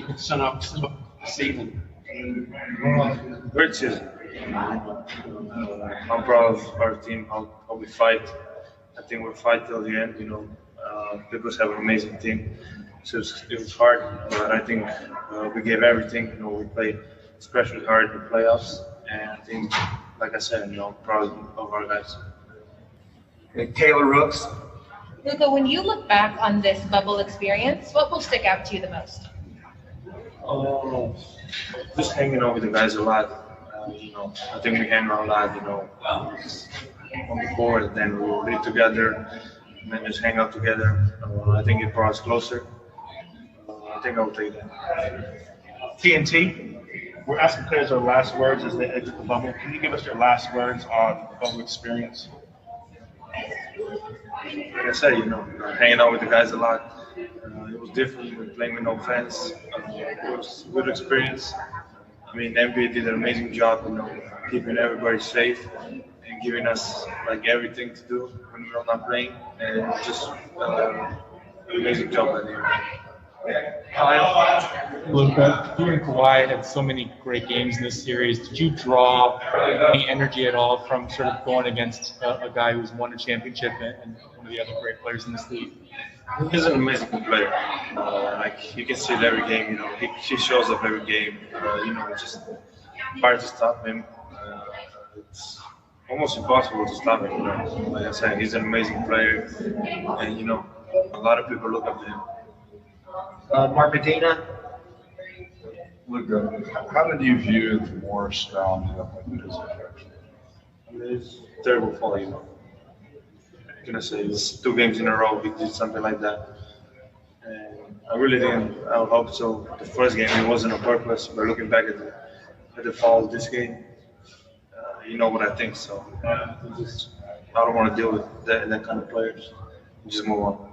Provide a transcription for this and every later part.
you could sum up the season? Great season. I'm proud of our team, how we fight. I think we'll fight till the end. Clippers have an amazing team, so it was hard, but I think we gave everything. We played especially hard in the playoffs, and I think, like I said, I'm proud of our guys. Taylor Rooks. Luka, when you look back on this bubble experience, what will stick out to you the most? Just hanging out with the guys a lot. I think we hang out a lot. On the court, then we will live together, and then just hang out together. I think it brought us closer. I think I will take that. TNT, we're asking players their last words as they exit the bubble. Can you give us your last words on the bubble experience? Like I said, hanging out with the guys a lot. It was different with playing with no fans. It was a good experience. I mean, NBA did an amazing job, keeping everybody safe and giving us everything to do when we're not playing, and just an amazing job by the Luka, you and Kawhi had so many great games in this series. Did you draw any energy at all from sort of going against a guy who's won a championship and one of the other great players in this league? He's an amazing player. You can see it every game. He shows up every game. It's just hard to stop him. It's almost impossible to stop him. Like I said, he's an amazing player, and a lot of people look up to him. Mark Medina. Luka, how did you view the Morris rounding up like this? It's terrible fall, I'm gonna say it's 2 games in a row he did something like that, and I really didn't. I hope so. The first game it wasn't on purpose, but looking back at the fall this game, you know what I think. So I don't want to deal with that kind of players. Just move on.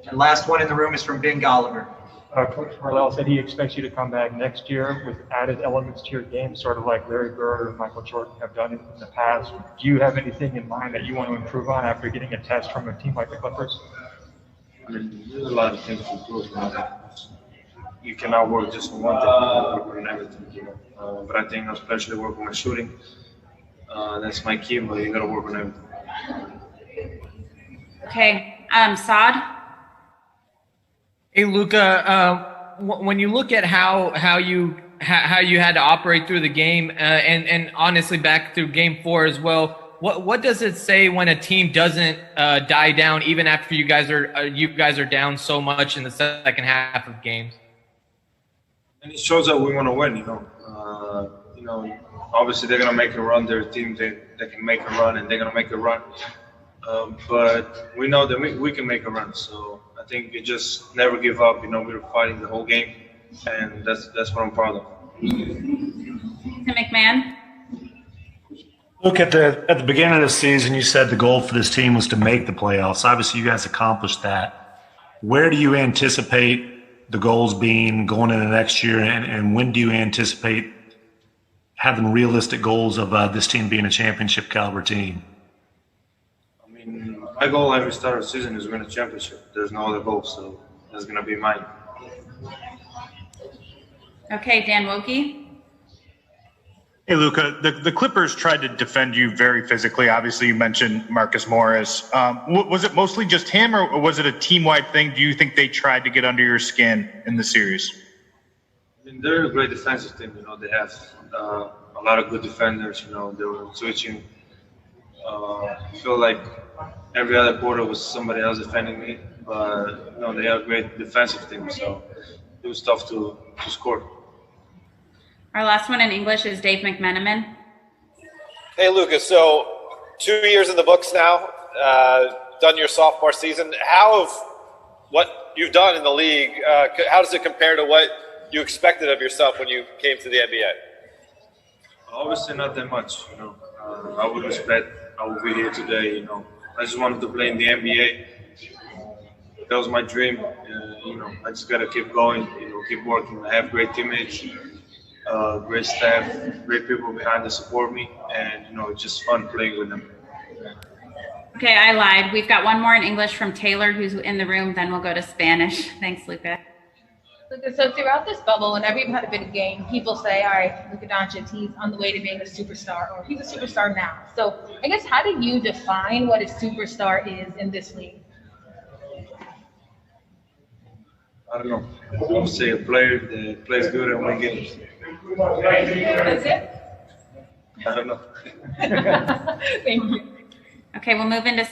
And last one in the room is from Ben Golliver. Coach Marlell said he expects you to come back next year with added elements to your game, sort of like Larry Bird or Michael Jordan have done in the past. Do you have anything in mind that you want to improve on after getting a test from a team like the Clippers? I mean, there's a lot of things to improve. You cannot work just on one thing. You work on everything. But I think especially work on my shooting. That's my key, but you got to work on everything. Okay, Saad. Hey, Luka, when you look at how you had to operate through the game, and honestly back through Game 4 as well, what does it say when a team doesn't die down even after you guys are down so much in the second half of games? And it shows that we want to win. Obviously they're gonna make a run. They're a team that can make a run, and they're gonna make a run. But we know that we can make a run. So I think you just never give up. We were fighting the whole game, and that's what I'm proud of. Tim McMahon. Look, at the beginning of the season, you said the goal for this team was to make the playoffs. Obviously, you guys accomplished that. Where do you anticipate the goals being going into next year, and when do you anticipate having realistic goals of this team being a championship caliber team? My goal every start of the season is win a championship. There's no other goal, so that's going to be mine. Okay, Dan Wokey. Hey, Luka, the Clippers tried to defend you very physically. Obviously, you mentioned Marcus Morris. Was it mostly just him, or was it a team-wide thing? Do you think they tried to get under your skin in the series? I mean, they're a great defensive team. They have a lot of good defenders. They were switching. I feel like every other quarter was somebody else defending me, but they have a great defensive team, so it was tough to score. Our last one in English is Dave McMenamin. Hey, Luka, so 2 years in the books now, done your sophomore season. How have what you've done in the league, how does it compare to what you expected of yourself when you came to the NBA? Obviously not that much, I would expect I would be here today, I just wanted to play in the NBA. That was my dream. I just got to keep going, keep working. I have great teammates, great staff, great people behind to support me, and, it's just fun playing with them. Okay, I lied. We've got one more in English from Taylor, who's in the room, then we'll go to Spanish. Thanks, Luka. So throughout this bubble, whenever you've had a big game, people say, all right, Luka Doncic, he's on the way to being a superstar, or he's a superstar now. So I guess how do you define what a superstar is in this league? I don't know. I would say a player that plays good and wins games. That's it? I don't know. Thank you. Okay, we'll move into